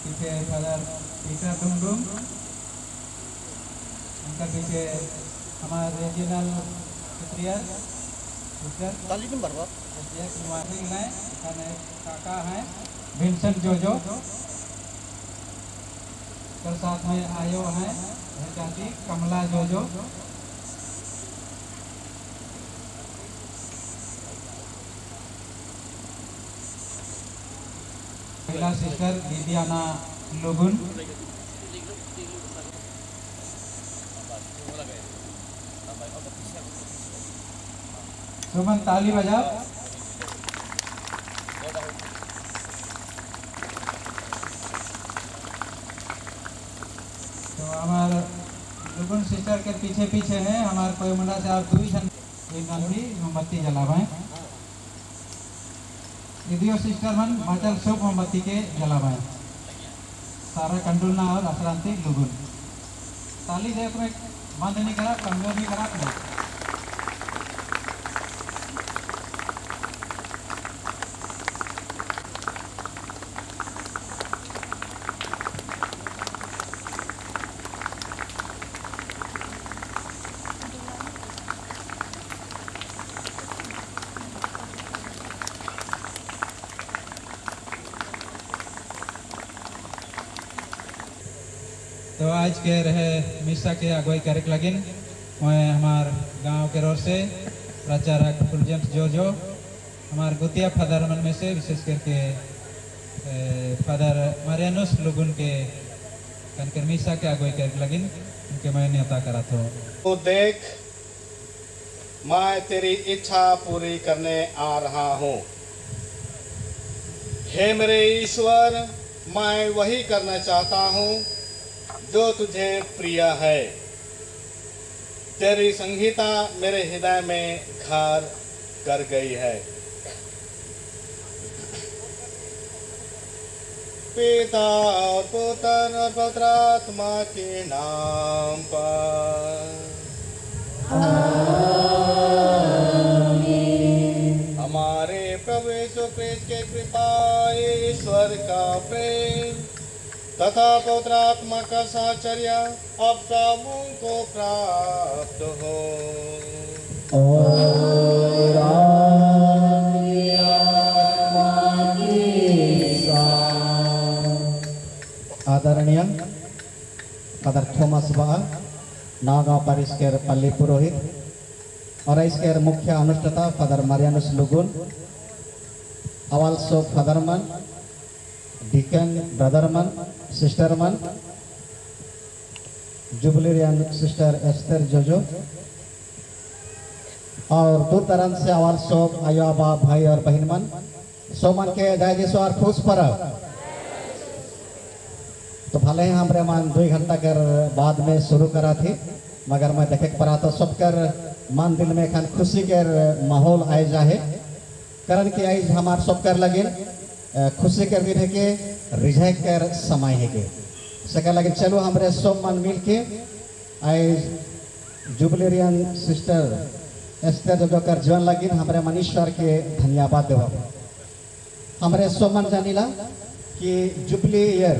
पीछे father Peter Dum Dum, उनका पीछे हमारे रीजनल सुप्रियर काका हैं विंसेंट जोजो, और साथ में आयो हैं चाची कमला जोजो, महिला सिस्टर दीदियाना लुगुन, सुमन ताली बजाओ। तो हमारे लुगुन सिस्टर के पीछे पीछे है हमारे कोई मुंडा से आप दुई जन गांधी मोमबत्ती जलावाएं। दीदियों सिस्टर मन मचल शुभ मोमबत्ती के जलावाएं। सारा कंडुलना और असरांति लुगुन ताली देख में बंद नहीं करा, कमजोर नहीं करा नहीं। तो आज के रहे मिसा के अगुवाई करे लगिन मैं हमार गांव के रोड से प्रचारक फुलजेंट जोजो हमार गुतिया फादर मन में से विशेष करके फादर मारियानुस लुगुन के कनकर मिसा के अगुवाई करे लगिन उनके मैं न्योता करा था। तो देख मैं तेरी इच्छा पूरी करने आ रहा हूँ। हे मेरे ईश्वर, मैं वही करना चाहता हूँ जो तुझे प्रिय है। तेरी संहिता मेरे हृदय में घर कर गई है। पिता और पुत्र और पवित्र आत्मा के नाम पर आमीन। हमारे प्रभु यीशु क्रिस्त के कृपा, ईश्वर का प्रेम तथा पवित्र आत्मा का साहचर्य अब सबों को प्राप्त हो। आदरणीय फादर थॉमस बा नागांव पारिश के पल्ली पुरोहित और इसके मुख्य अनुष्ठाता फादर मारियानुस लुगुन, अवाल्सो फादरमन, डिकन ब्रदरमन, सिस्टरमन, जुबलियन सिस्टर एस्टर जोजो और दूर दराज से अवाल्सो आयो आबा भाई और बहन मन सोमन के जय यीशु और खुश परब। तो भले ही हमरे मन 2 घंटा कर बाद में शुरू करा थी, मगर मैं देखे पड़ा तो सबकर मन दिल में खान खुशी के माहौल आए जाए कारण कि आज हमार सबकर लगे खुशी के दिन है के रिझाई कर समय है के सका लगे चलो हमरे सब मन मिल के आज जुबलियन सिस्टर एस्टर जो कर जीवन लगी हमरे मन ईश्वर के धन्यवाद देव। हमरे सब मन जानिला कि जुबली ईयर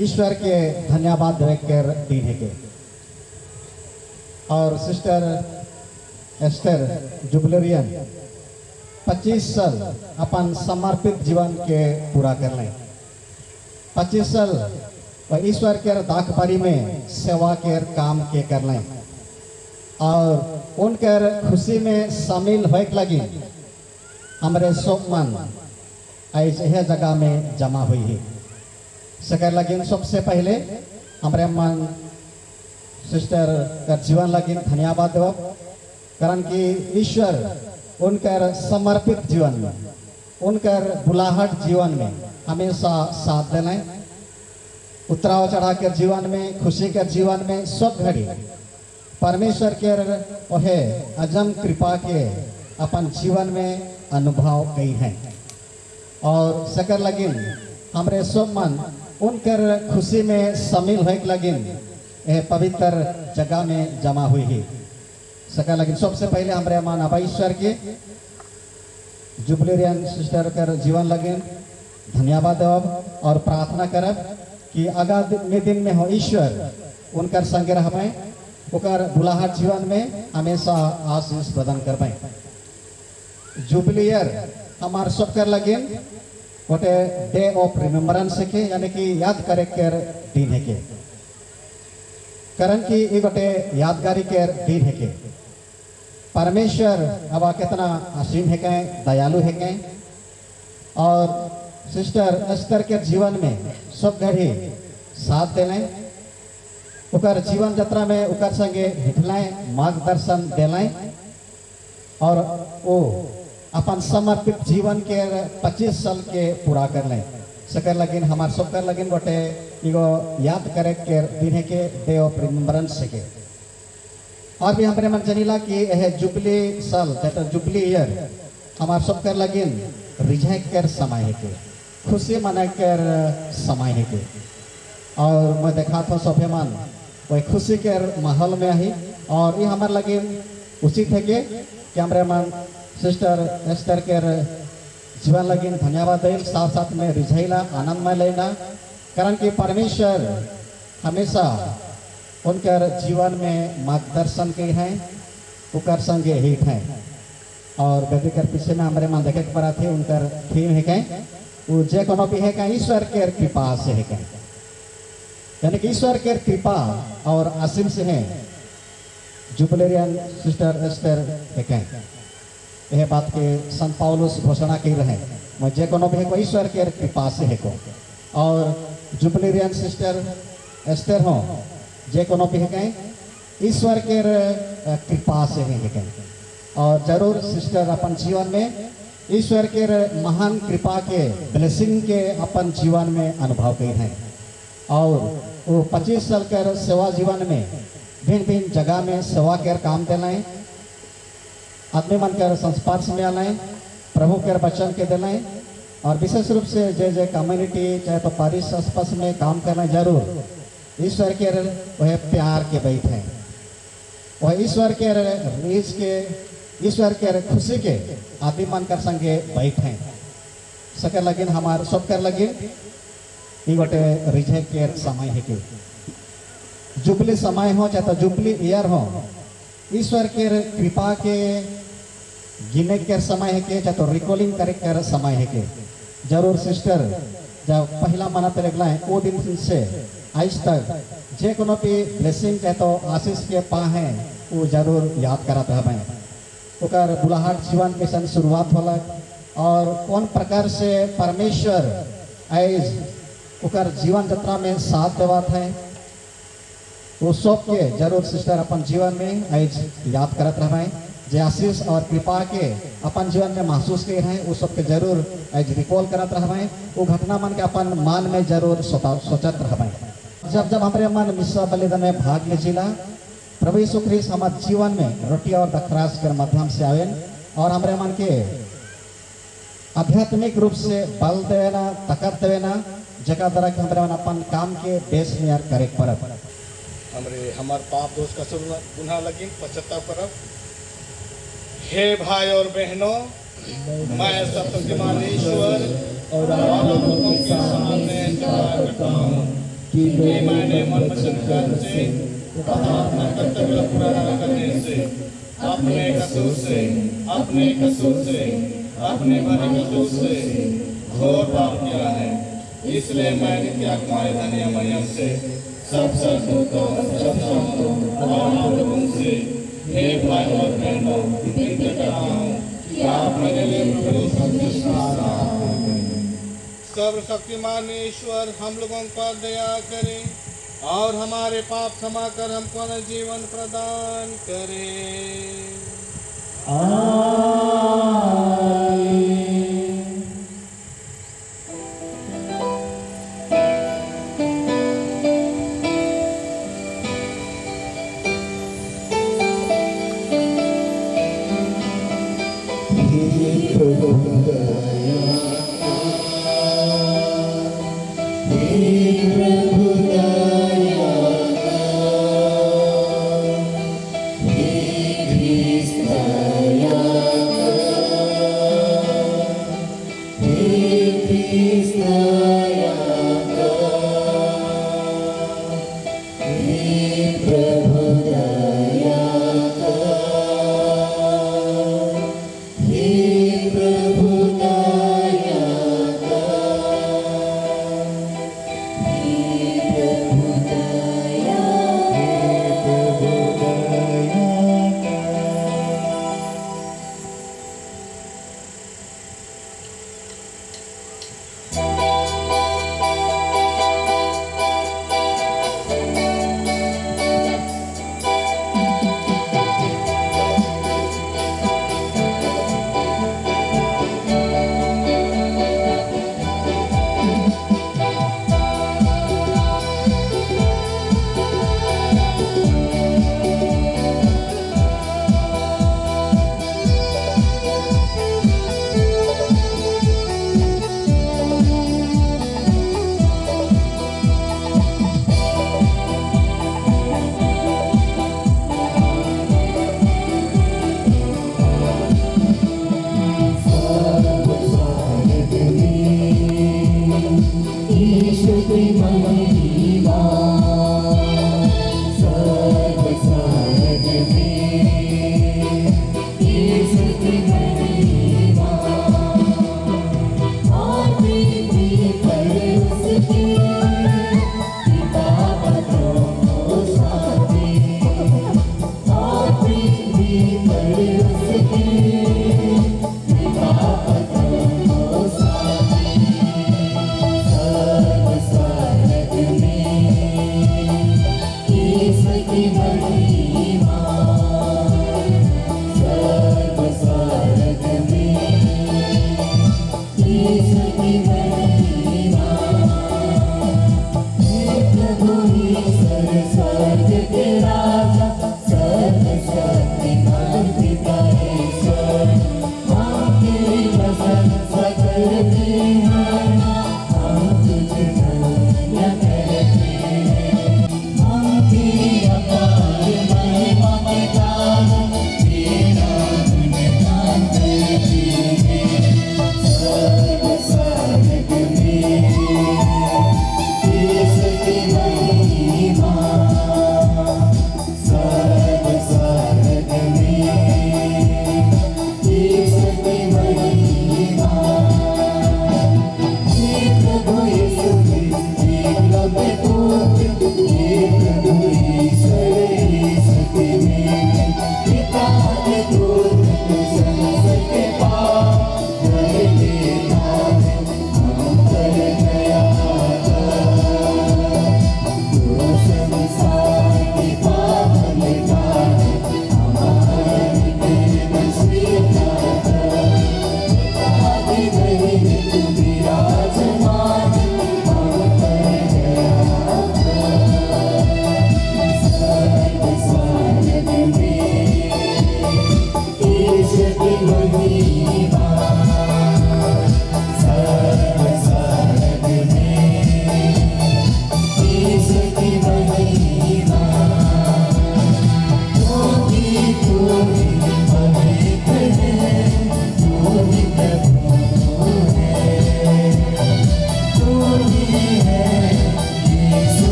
ईश्वर के धन्यवाद देवे कर दिन है के और सिस्टर एस्टर जुबलियन 25 साल अपन समर्पित जीवन के पूरा कर लें। 25 साल ईश्वर के दाखबारी में सेवा के काम के कर लें और उनकर खुशी में शामिल होए लगी हमारे सब मन आज यह जगह में जमा हुई है। सकर लगी सबसे पहले हमारे मन सिस्टर का जीवन लगी धन्यवाद देव कारण कि ईश्वर उनकर समर्पित जीवन में उनकर बुलाहट जीवन में हमेशा साथ देना, उतराव चढ़ा के जीवन में खुशी के जीवन में सब घड़ी परमेश्वर के ओहे अजम कृपा के अपन जीवन में अनुभव गई हैं और सकर लगिन हमरे सब मन उनकर खुशी में शामिल होए लगिन यह पवित्र जगह में जमा हुई है। सका लगिन सबसे पहले हमारे मान अब ईश्वर के जुबलियन सिस्टर कर जीवन लगिन धन्यवाद देव और प्रार्थना करब कि आगामी दिन में हो ईश्वर उनकर संग रहबे, ओकर बुलाहट जीवन में हमेशा आशीष प्रदान करबे। जुबली ईयर हमार सबकर लगे गोटे डे ऑफ रिमेम्बरेंस के, यानी कि याद करे के दिन है के, कारण कि ये गोटे यादगारी के दिन है के। परमेश्वर अब कितना असीम है के, दयालु है के, और सिस्टर एस्टर के जीवन में सब घड़ी साथ देने, उकर जीवन यात्रा में उकर संगे हिठलाएं, मार्गदर्शन देलाएं, और वो अपन समर्पित जीवन के 25 साल के पूरा कर लें सकर लगिन। हमार सबकर लगिन गोटे एगो याद करे के दिन के डे ऑफ रिमेम्बरेंस के। और भी हमारे मन जनीला कि यह जुबली साल जुबली ईयर हमार सबकर लगिन रिझे कर समय है के, खुशी मनाए कर समय है के। और मैं देखा था सभे मन वही खुशी के माहौल में आई, और ये हमारे लगिन उचित है कि हमारे मन सिस्टर एस्टर के जीवन लगिन धन्यवाद दें, साथ साथ में रिझैला आनंदमय लेना, कारण कि परमेश्वर हमेशा उनकर जीवन में मार्गदर्शन के हैं, उनकर संगे हित हैं। और बेबी के पीछे में हमारे मन देखे पड़ा थे उनकर थीम है के, वो जे कोनो भी है का ईश्वर के कृपा से है के, यानी कि ईश्वर के कृपा और आशीष से है जुबलेरियन सिस्टर एस्टर है के। यह बात के संत पौलुस घोषणा की रहे, मुझे कोनो भी को ईश्वर के कृपा से है को, और जुबलेरियन सिस्टर एस्टर हो जे कोनो भी है ईश्वर के कृपा से है। और जरूर सिस्टर अपन जीवन में ईश्वर के महान कृपा के ब्लेसिंग के अपन जीवन में अनुभव की हैं, और वो 25 साल कर सेवा जीवन में भिन्न भिन्न जगह में सेवा के काम दिलाएं, आदमी मन के संस्पर्श में आलाएं, प्रभु के वचन के दिलाएं, और विशेष रूप से जे कम्युनिटी चाहे तो पारिश आसपास में काम करना जरूर ईश्वर के वह प्यार के बैठ है, वह ईश्वर के रीच के, ईश्वर के खुशी के आदमी मन कर संगे बैठ हैं सके लगिन। हमार सब कर लगिन ये गोटे रिझे के समय है कि जुबली समय हो चाहे तो जुबली ईयर हो, ईश्वर के कृपा के गिने के समय है के, चाहे तो रिकॉलिंग करे के समय है के। जरूर सिस्टर जब पहला मनाते लगला है वो दिन से आज तक जे कोनो भी ब्लेसिंग चाहे तो आशीष के पा है वो जरूर याद करत हमें, ओकर बुलाहट जीवन के संग शुरुआत होला, और कौन प्रकार से परमेश्वर आज ओकर जीवन यात्रा में साथ देवत है, वो सब के जरूर सिस्टर अपन जीवन में आज याद करत रहे। जे आशीष और कृपा के अपन जीवन में महसूस किए हैं वो सब के जरूर आज रिकॉल करत रहे, वो घटना मन के अपन मन में जरूर सोचत रहे। जब जब हमारे मन मिस्सा बलिदान में भाग लीजिला, प्रभु यीशु ख्रिस्त हमारे जीवन में रोटी और दखरास के माध्यम से आवे, और हमारे मन के आध्यात्मिक रूप से बल देना, ताकत देना, जगह द्वारा के हमारे मन अपन काम के बेस में करे परब। हमार पाप दोष का गुनाह लगी 75 परब। हे भाई और बहनों, मैं सत्यमान ईश्वर और आप लोगों के सामने जवाब करता हूँ कि मैंने मन वचन कर्म से तथा अपना कर्तव्य पूरा न करने से, अपने कसूर से, अपने भरे कसूर से घोर पाप किया है। इसलिए मैं नित्य आत्माएं धन्य मरियम से सब संतों और आप लोगों से हे भाई और बहनों विनती करता हूँ कि आप मेरे लिए सर्वशक्तिमान ईश्वर हम लोगों पर दया करें और हमारे पाप क्षमा कर हमको नया जीवन प्रदान करें।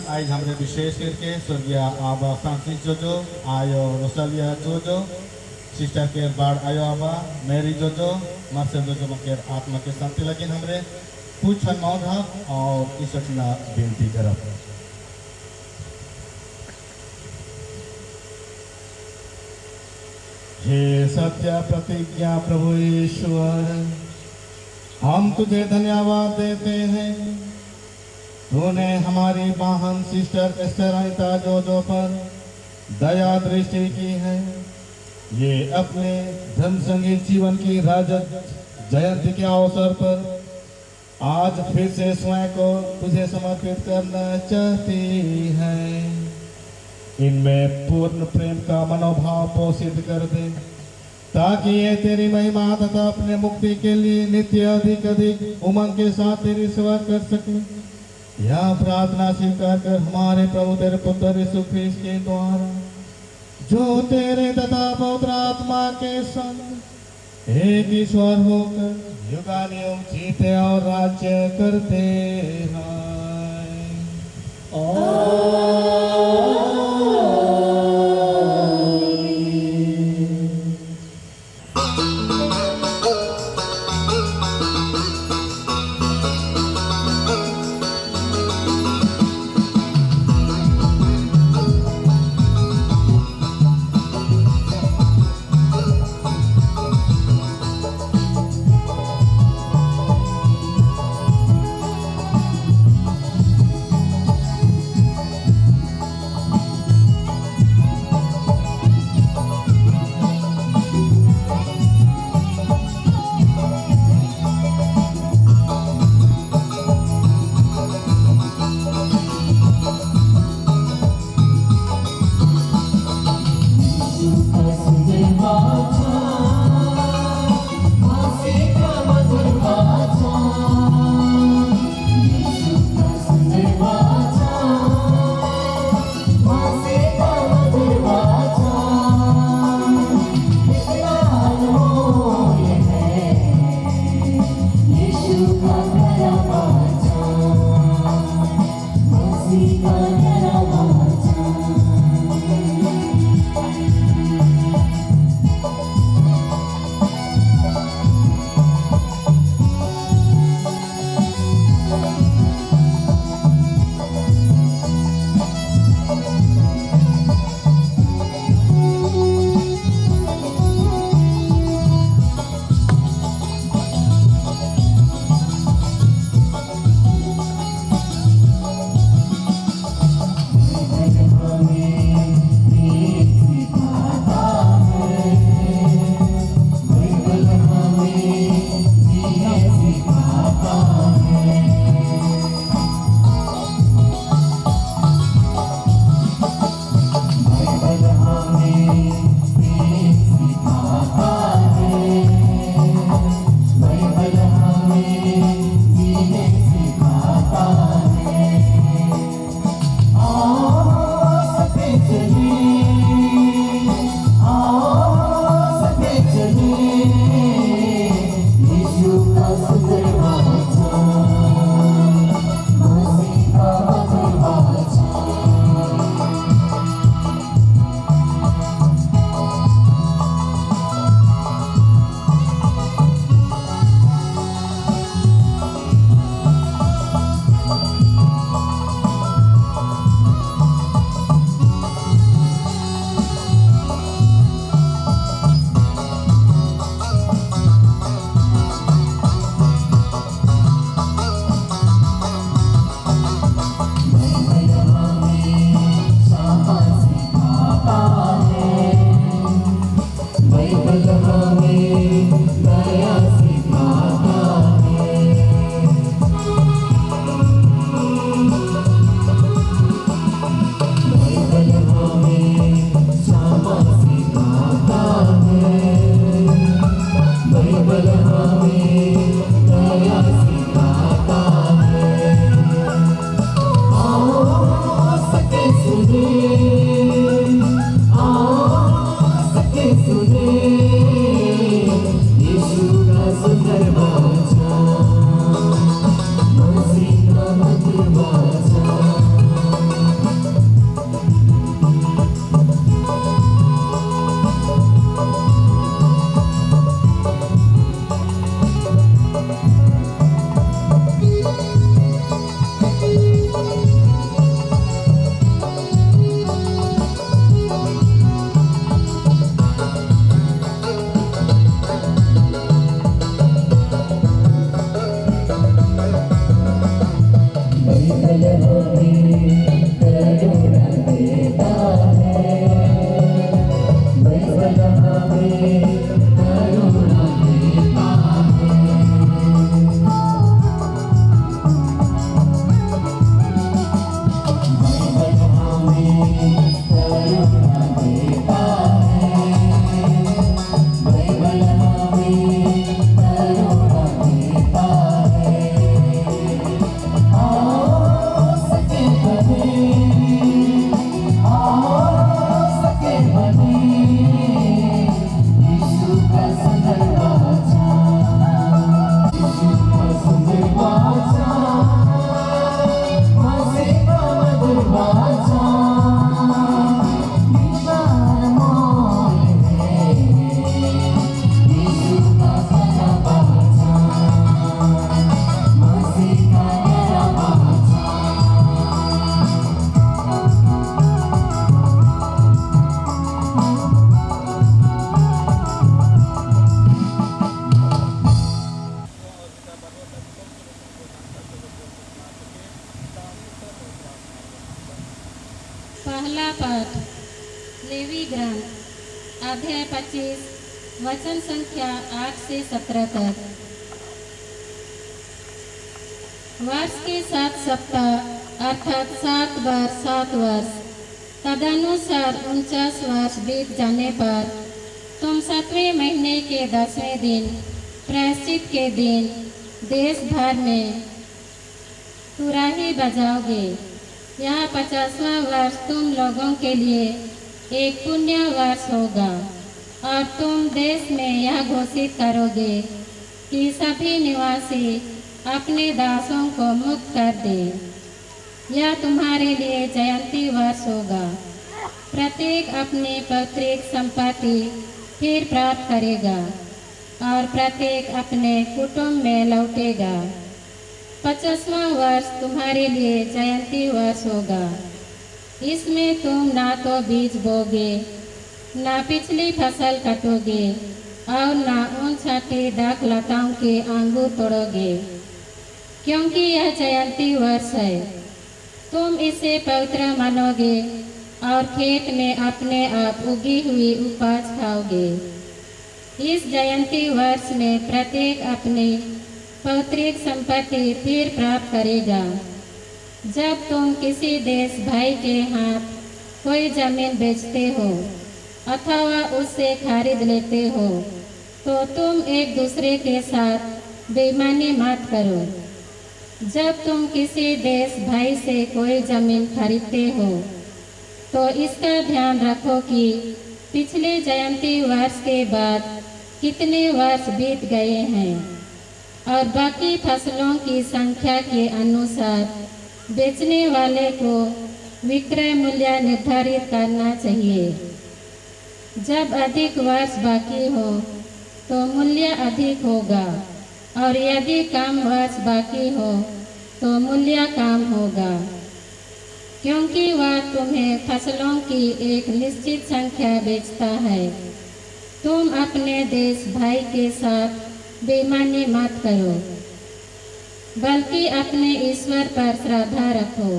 आज हमरे विशेष करके स्वर्गीय आबा फ्रांसिस जोजो आयो रोसालिया जोजो सिस्टर के बाढ़ आयो आबा मेरी जोजो मार्शल जोजो के आत्मा के शांति लगिन हमरे पूछन मौधा और ईश्वर ना बेनती करब। हे सत्य प्रतिज्ञा प्रभु ईश्वर, हम तुझे धन्यवाद देते हैं, तूने हमारी बहन सिस्टर एस्टर अनीता जोजो पर दया दृष्टि की है। ये अपने धर्म संगीत जीवन की रजत जयंती के अवसर पर आज फिर से स्वयं को तुझे समर्पित करना चाहती है। इनमें पूर्ण प्रेम का मनोभाव पोषित कर दे, ताकि ये तेरी महिमा तथा अपने मुक्ति के लिए नित्य अधिक अधिक उमंग के साथ तेरी सेवा कर सके। यह प्रार्थना स्वीकार कर हमारे प्रभु तेरे पुत्र यीशु ख्रीस्त के द्वारा, जो तेरे तथा पवित्र आत्मा के संग एक ईश्वर होकर युगानुयुग जीते और राज्य करते हैं। पहला पाठ लेवी ग्रंथ अध्याय 25 वचन संख्या 8 से 17 तक। वर्ष के 7 सप्ताह अर्थात 7 बार 7 वर्ष तदनुसार 49 वर्ष बीत जाने पर तुम 7वें महीने के 10वें दिन प्रायश्चित के दिन देश भर में तुराही बजाओगे। यह 50वां वर्ष तुम लोगों के लिए एक पुण्य वर्ष होगा और तुम देश में यह घोषित करोगे कि सभी निवासी अपने दासों को मुक्त कर दें। यह तुम्हारे लिए जयंती वर्ष होगा। प्रत्येक अपनी पैतृक संपत्ति फिर प्राप्त करेगा और प्रत्येक अपने कुटुंब में लौटेगा। 50वां वर्ष तुम्हारे लिए जयंती वर्ष होगा। इसमें तुम ना तो बीज बोगे, ना पिछली फसल कटोगे और ना उन छठी दाख लताओं के अंगूर तोड़ोगे, क्योंकि यह जयंती वर्ष है। तुम इसे पवित्र मानोगे और खेत में अपने आप उगी हुई उपज खाओगे। इस जयंती वर्ष में प्रत्येक अपनी पैतृक संपत्ति फिर प्राप्त करेगा। जब तुम किसी देश भाई के हाथ कोई जमीन बेचते हो अथवा उससे खरीद लेते हो तो तुम एक दूसरे के साथ बेईमानी मत करो। जब तुम किसी देश भाई से कोई जमीन खरीदते हो तो इसका ध्यान रखो कि पिछले जयंती वर्ष के बाद कितने वर्ष बीत गए हैं और बाकी फसलों की संख्या के अनुसार बेचने वाले को विक्रय मूल्य निर्धारित करना चाहिए। जब अधिक वर्ष बाकी हो तो मूल्य अधिक होगा और यदि कम वर्ष बाकी हो तो मूल्य कम होगा, क्योंकि वह तुम्हें फसलों की एक निश्चित संख्या बेचता है। तुम अपने देश भाई के साथ बेईमानी मत करो, बल्कि अपने ईश्वर पर श्रद्धा रखो,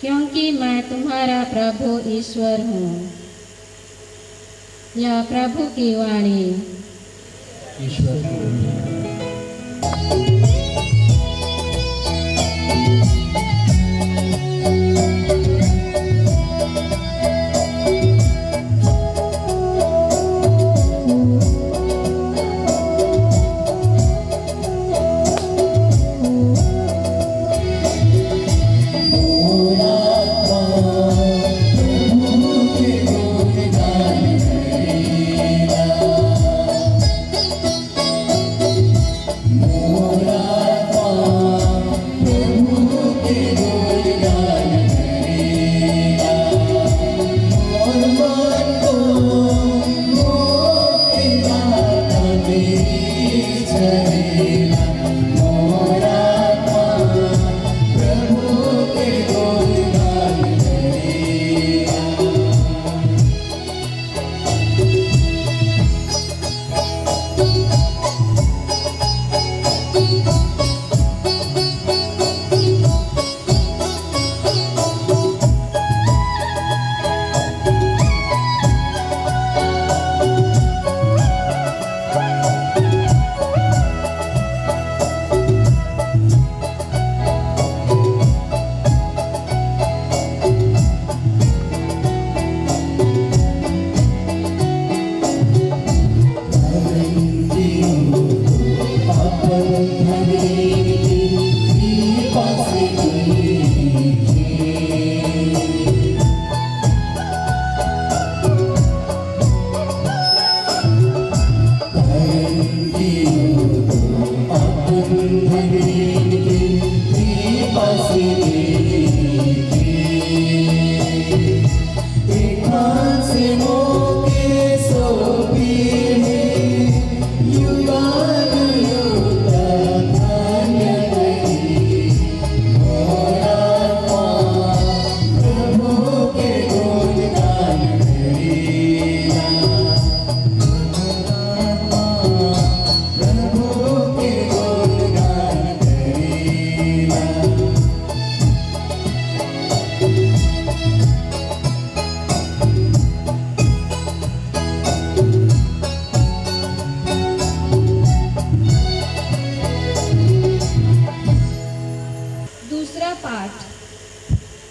क्योंकि मैं तुम्हारा प्रभु ईश्वर हूँ। यह प्रभु की वाणी। ईश्वर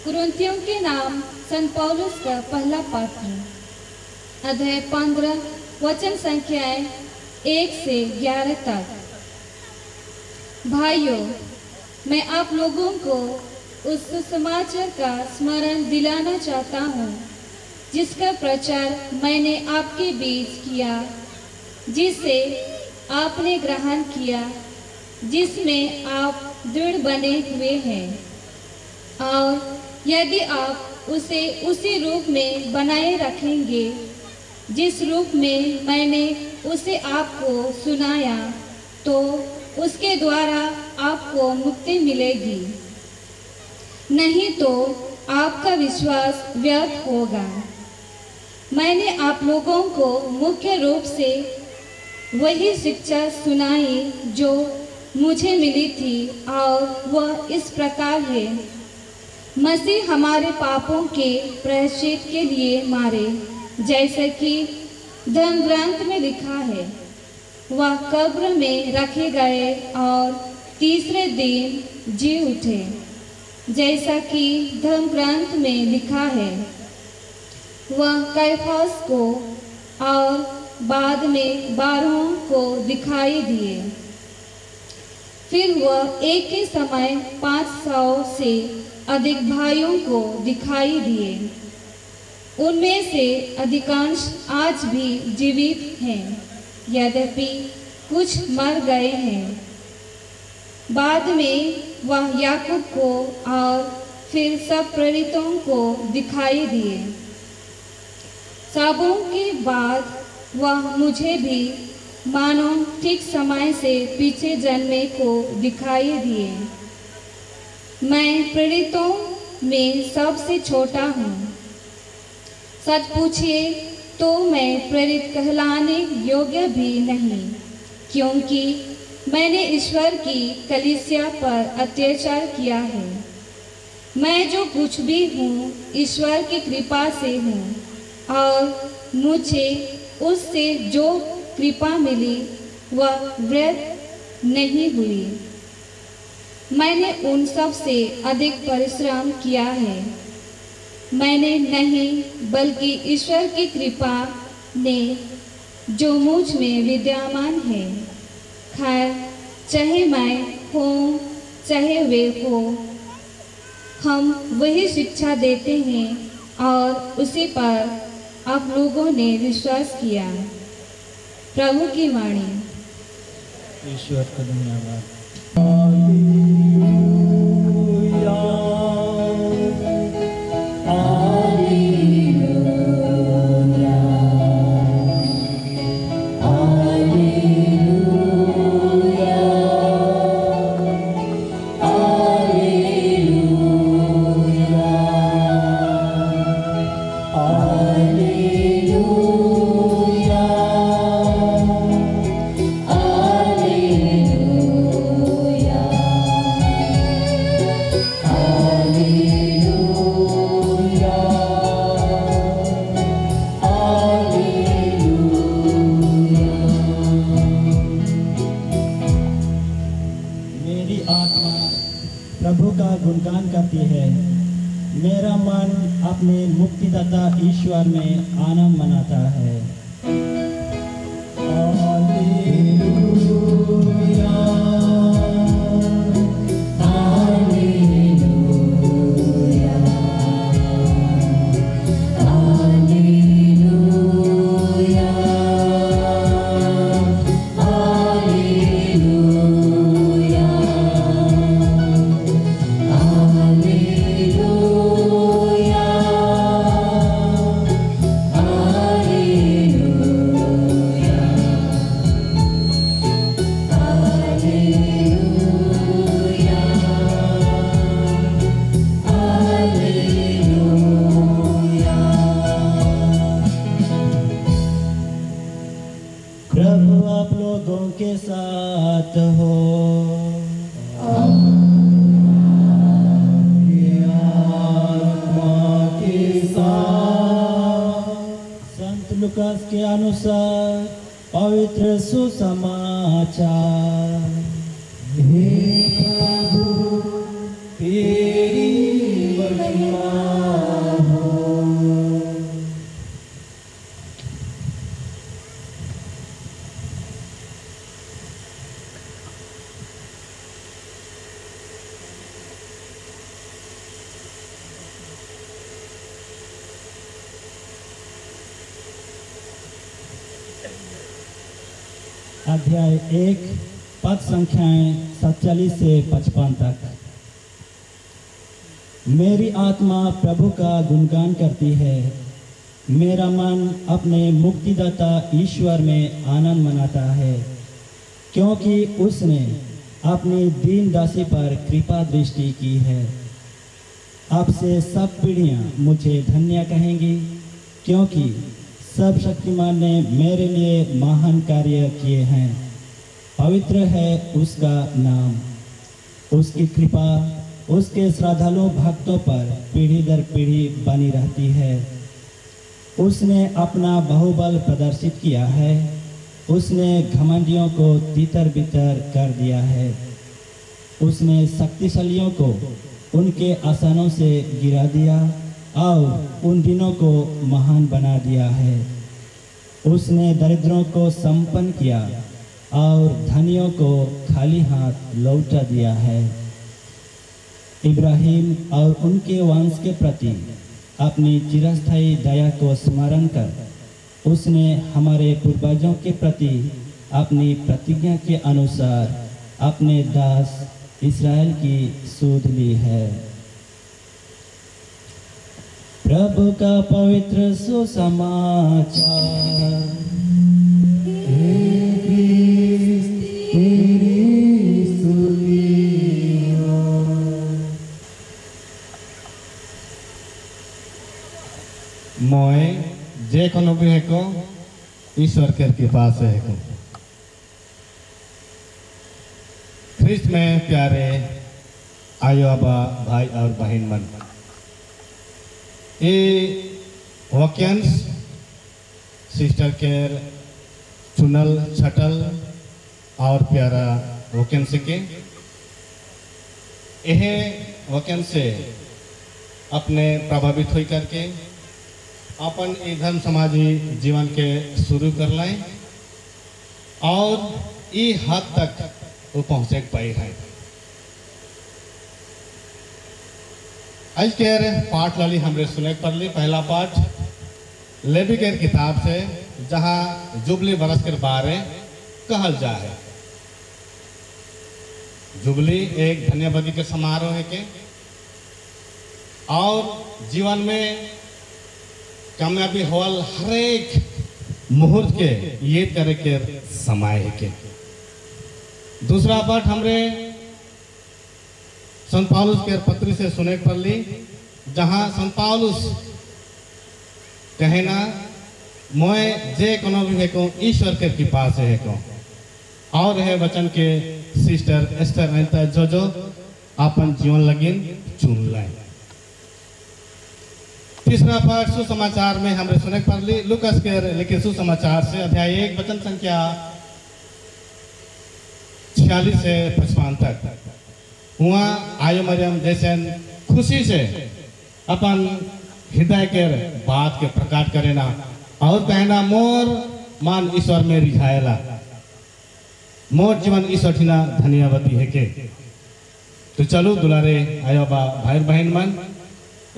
कुरिन्थियों के नाम संत पौलुस का पहला पत्र, अध्याय 15, वचन संख्याएं 1 से 11 तक। भाइयों, मैं आप लोगों को उस सुसमाचार का स्मरण दिलाना चाहता हूँ जिसका प्रचार मैंने आपके बीच किया, जिसे आपने ग्रहण किया, जिसमें आप दृढ़ बने हुए हैं। और यदि आप उसे उसी रूप में बनाए रखेंगे जिस रूप में मैंने उसे आपको सुनाया, तो उसके द्वारा आपको मुक्ति मिलेगी। नहीं तो आपका विश्वास व्यर्थ होगा। मैंने आप लोगों को मुख्य रूप से वही शिक्षा सुनाई जो मुझे मिली थी, और वह इस प्रकार है। मसीह हमारे पापों के प्रायश्चित के लिए मारे, जैसे कि धर्म ग्रंथ में लिखा है। वह कब्र में रखे गए और तीसरे दिन जी उठे, जैसा कि धर्म ग्रंथ में लिखा है। वह कैफास को और बाद में 12 को दिखाई दिए। फिर वह एक ही समय 500 से अधिक भाइयों को दिखाई दिए। उनमें से अधिकांश आज भी जीवित हैं, यद्यपि कुछ मर गए हैं। बाद में वह याकूब को और फिर सब प्रेरितों को दिखाई दिए। सबों के बाद वह मुझे भी मानो ठीक समय से पीछे जन्मे को दिखाई दिए। मैं प्रेरितों में सबसे छोटा हूँ। सच पूछिए तो मैं प्रेरित कहलाने योग्य भी नहीं, क्योंकि मैंने ईश्वर की कलीसिया पर अत्याचार किया है। मैं जो कुछ भी हूँ ईश्वर की कृपा से हूँ, और मुझे उससे जो कृपा मिली वह व्यर्थ नहीं हुई। मैंने उन सब से अधिक परिश्रम किया है। मैंने नहीं, बल्कि ईश्वर की कृपा ने जो मुझ में विद्यमान है। खैर, चाहे मैं हूँ चाहे वे हो, हम वही शिक्षा देते हैं और उसी पर आप लोगों ने विश्वास किया। प्रभु की वाणी। ईश्वर का धन्यवाद। प्रभु का गुणगान करती है। मेरा मन अपने मुक्तिदाता ईश्वर में आनंद मनाता है। प्रभु आप लोगों के साथ हो। संत लूकास के अनुसार पवित्र सुसमाचार। हे प्रभु तेरी महिमा हो। अध्याय 1 पद संख्याएं 47 से 55 तक। मेरी आत्मा प्रभु का गुणगान करती है। मेरा मन अपने मुक्तिदाता ईश्वर में आनंद मनाता है, क्योंकि उसने अपनी दीन दासी पर कृपा दृष्टि की है। अब से सब पीढ़ियां मुझे धन्य कहेंगी, क्योंकि सब शक्तिमान ने मेरे लिए महान कार्य किए हैं। पवित्र है उसका नाम। उसकी कृपा उसके श्रद्धालु भक्तों पर पीढ़ी दर पीढ़ी बनी रहती है। उसने अपना बाहुबल प्रदर्शित किया है। उसने घमंडियों को तितर बितर कर दिया है। उसने शक्तिशालियों को उनके आसनों से गिरा दिया और उन दिनों को महान बना दिया है। उसने दरिद्रों को संपन्न किया और धनियों को खाली हाथ लौटा दिया है। इब्राहिम और उनके वंश के प्रति अपनी चिरस्थायी दया को स्मरण कर उसने हमारे पूर्वजों के प्रति अपनी प्रतिज्ञा के अनुसार अपने दास इस्राएल की सुध ली है। प्रभु का पवित्र सुसमाचार। মই जे कोनो भी है को ईश्वर के कृपा से है को। ख्रिस्त में प्यारे आयो आबा भाई और बहन मन, ये वैकेंस सिस्टर केयर चुनल छटल और प्यारा वैकेंस के यह वैकेंस से अपने प्रभावित हो करके अपन ये धर्म समाजी जीवन के शुरू कर लाए और ये हद तक वो पहुँचे पाए हैं। आज के पाठ लाली हमरे सुने पर ली। पहला पाठ लेवी के किताब से, जहाँ जुबली बरस के बारे कहल जाए। जुबली एक धन्यवादी के समारोह है के और जीवन में कामयाबी होल हर एक मुहूर्त के ये करे के समय है के। दूसरा पाठ हमरे संत पौलुस के पत्री से सुने पर ली, जहाँ संत पौलुस कहना मैं जे कोनो भी है को ईश्वर के कृपा से है को। और है वचन के सिस्टर एस्टर अनिता जो अपन जीवन लगिन चुन लाए। तीसरा पाठ सुसमाचार में हमरे सुने पर ली, लुकास के लिखे सुसमाचार से अध्याय 1 वचन संख्या 46 से 55 तक। वहाँ आयो मरियम जैसे खुशी से अपन हृदय के बात के प्रकाश करेना और कहना मोर मान ईश्वर में रिझाएला, मोर जीवन ईश्वर ठीना धन्यवादी है के। तो चलो दुलारे आयो बा भाई बहन मन,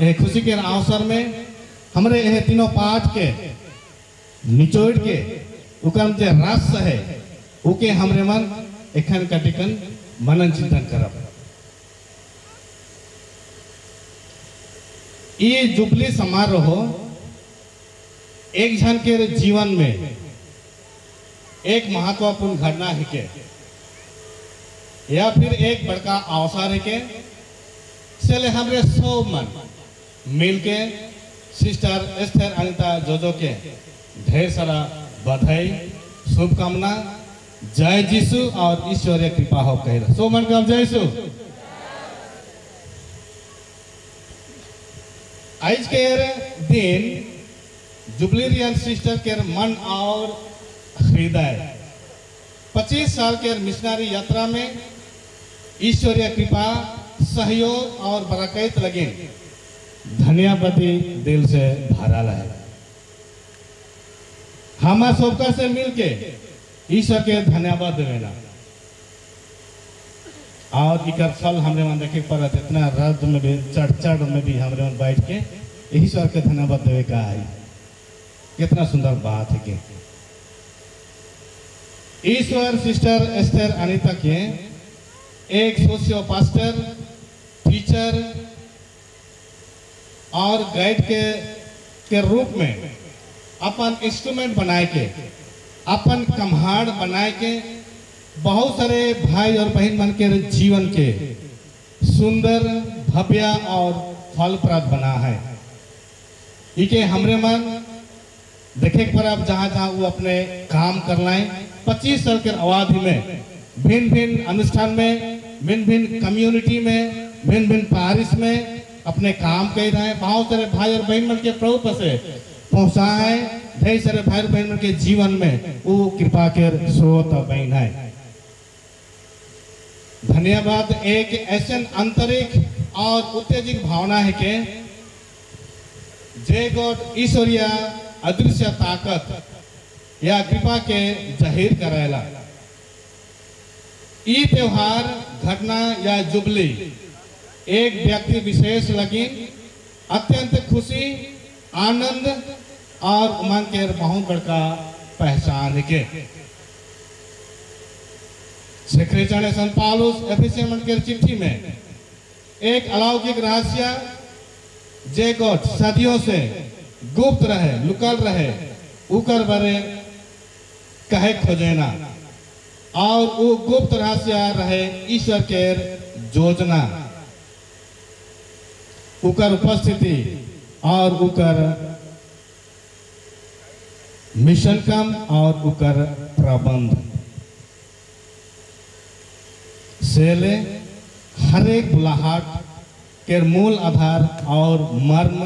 यह खुशी के अवसर में हमरे यह तीनों पाठ के निचोड़ के उकम जे रस है उके हमरे मन एखन कटिकन मनन चिंतन करब। ये जुबली समारोह एक जन के जीवन में एक महत्वपूर्ण घटना है के या फिर एक बड़का अवसर है के। चले हमरे सब मन मिलके सिस्टर एस्टर अनिता जोजो के ढेर सारा बधाई शुभकामना। जय जीसु और ईश्वरीय कृपा हो कह सो मन का जय यीशु। आज के दिन जुबलीरियन सिस्टर के मन और हृदय 25 साल के मिशनरी यात्रा में ईश्वरीय कृपा सहयोग और बरकत लगे धन्यवादी दिल से भरा है। हम सबका से मिलके ईश्वर के धन्यवाद देना और इकर फल हमरे मन देखे पर इतना रद में भी चढ़ में भी हमरे मन बैठ के ईश्वर के धन्यवाद देवे का है। कितना सुंदर बात है कि ईश्वर सिस्टर एस्टर अनिता के एक सोशियो पास्टर टीचर और गाइड के रूप में अपन इंस्ट्रूमेंट बनाए के, अपन कम्हाड़ बनाए के बहुत सारे भाई और बहन मन के जीवन के सुंदर, भव्य और फलप्रद बना है। इके हमरे मन देखे पर अब जहाँ जहाँ वो अपने काम कर लाए 25 साल के अवधि में भिन्न भिन्न अनुष्ठान में, भिन्न भिन्न कम्युनिटी में, भिन्न भिन्न पारिश में अपने काम कर रहे हैं। बहुत सारे भाई और बहन मन के प्रभु पर से पहुँचा है। ढेर सारे भाई और बहन मन के जीवन में वो कृपा के स्रोत बहन है। धन्यवाद। एक ऐसे आंतरिक और उत्तेजित भावना है कि जे गॉड ईश्वरीय अदृश्य ताकत या कृपा के जाहिर करेला। ई त्योहार, घटना या जुबली एक व्यक्ति विशेष लगी अत्यंत खुशी, आनंद और उमंग के बहुत बड़का पहचान के। सेक्रेटरी संत पौलुस एफिसियन के चिट्ठी में एक अलौकिक रहस्य जे गॉड सदियों से गुप्त रहे, लुकल रहे, उकर बरे कहे खोजेना और वो गुप्त रहस्य रहे ईश्वर के योजना, उकर उपस्थिति और उकर मिशन कम और उकर प्रबंध सेले हर एक बुलाहट के मूल आधार और मर्म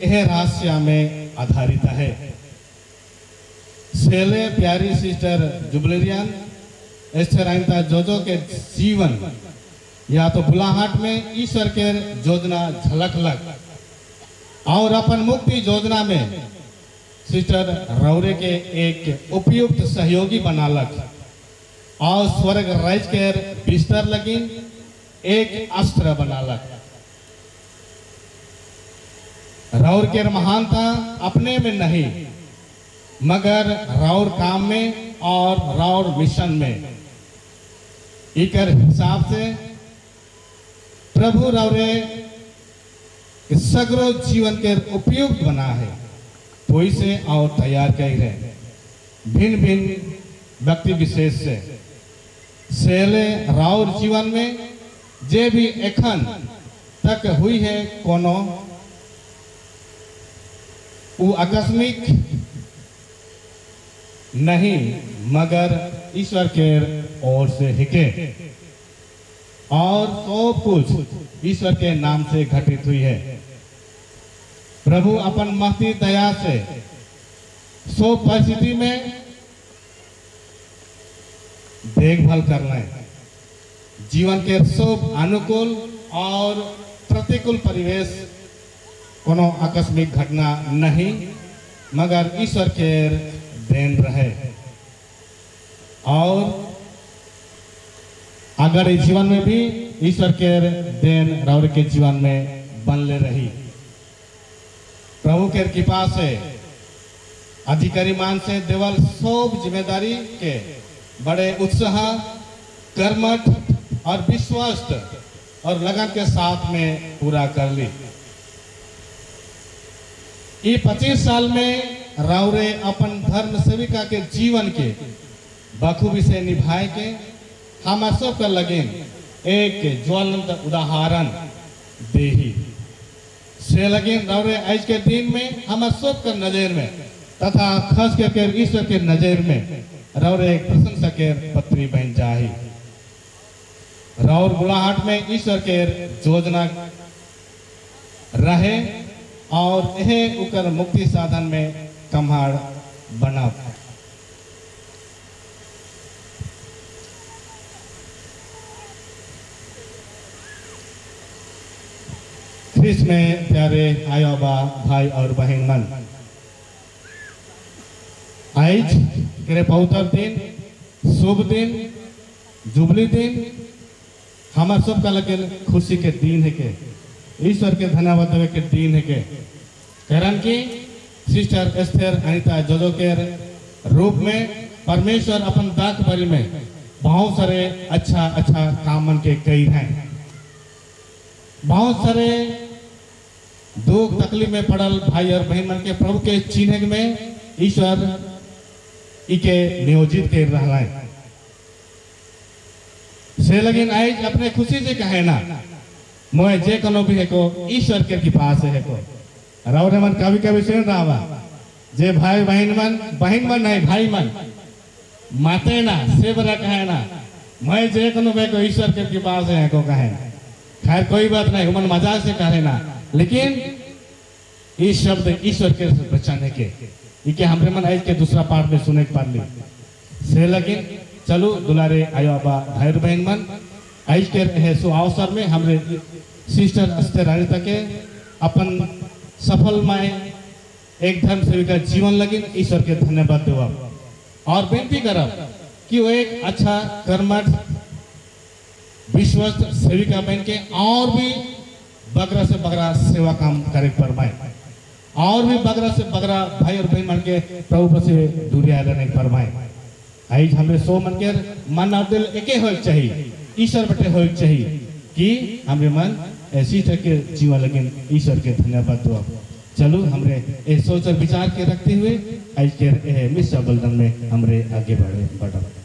यह रहस्य में आधारित है। सेले प्यारी सिस्टर जुबलेरियन एस्थर अनिता जोजो के जीवन या तो बुलाहट में ईश्वर के योजना झलक लग और अपन मुक्ति योजना में सिस्टर रौरे के एक उपयुक्त सहयोगी बनालक और स्वर्ग राज के बिस्तर लगिन एक अस्त्र बनालक। रौर के महानता अपने में नहीं मगर रौर काम में और रौर मिशन में। इकर हिसाब से प्रभु रौरे सगरो जीवन के उपयुक्त बना है, कोई से और तैयार कर रहे भिन्न भिन्न व्यक्ति विशेष से सेले राउर जीवन में जे भी एखन तक हुई है कोनो वो आकस्मिक नहीं मगर ईश्वर के ओर से हिके और सब कुछ ईश्वर के नाम से घटित हुई है। प्रभु अपन महती दया से सब परिस्थिति में देखभाल करना है। जीवन के सब अनुकूल और प्रतिकूल परिवेश कोनो आकस्मिक घटना नहीं मगर ईश्वर के देन रहे और अगर इस जीवन में भी ईश्वर के देन रौर के जीवन में बनले रही। प्रभु के कृपा से अधिकारी मान से देवल सब जिम्मेदारी के बड़े उत्साह, कर्मठ और विश्वास और लगन के साथ में पूरा कर ली। ये 25 साल में राउरे अपन धर्म सेविका के जीवन के बखूबी से निभाए के हमार सब का लगे एक ज्वलंत उदाहरण देही से लगे राउरे आज के दिन में हमार सब का नजर में तथा खास करके ईश्वर के नजर में राउरे एक प्रशंसा के पत्री बन जाही। राउर बुलाहट में ईश्वर के योजना रहे और यह उकर मुक्ति साधन में कम्हाड़ बना। ख्रिस्त में प्यारे आयोबा भाई और बहन मन, आज के पवित्र दिन, शुभ दिन, जुबली दिन हमार सब का लगे खुशी के दिन है के ईश्वर के धन्यवाद देवे के दिन है के कारण की सिस्टर एस्थर अनिता जोजो के रूप में परमेश्वर अपन दाक बलि में बहुत सारे अच्छा अच्छा काम मन के कई हैं। बहुत सारे दुख तकलीफ में पड़ल भाई और बहन मन के प्रभु के चिन्ह में ईश्वर इके नियोजित कर रहा है से लेकिन आज अपने खुशी से कहे ना मोए जे कोनो भी है को ईश्वर के पास है को रावण मन कभी कभी सुन रहा जे भाई बहन मन नहीं भाई मन माते ना से बरा कहे ना मैं जे कोनो भी को ईश्वर के पास है को कहे खैर कोई बात नहीं मन मजाक से कहे ना लेकिन इस शब्द ईश्वर के बचाने के इके हमरे मन आज के दूसरा पार्ट में सुने के पार ली से लेकिन चलो दुलारे आयो आबा भाई बहन मन आज के है सो अवसर में हमरे सिस्टर अस्तर रानी के अपन सफल माए एक धर्म सेविका जीवन लगी ईश्वर के धन्यवाद देवा और बेनती करब कि वो एक अच्छा कर्मठ विश्वस्त सेविका बन के और भी बगरा से बगरा सेवा काम करे फरमाए और भी बगरा से बगरा भाई और बहन मन के प्रभु से दूरिया रहने फरमाए आज हमें सो मन के मन और दिल एके हो चाहिए ईश्वर बटे हो चाहिए कि हमें मन ऐसी के जीवन लगे ईश्वर के धन्यवाद दो चलो हमरे सोच और विचार के रखते हुए आज के मिस बलदन में हमरे आगे बढ़े बढ़ा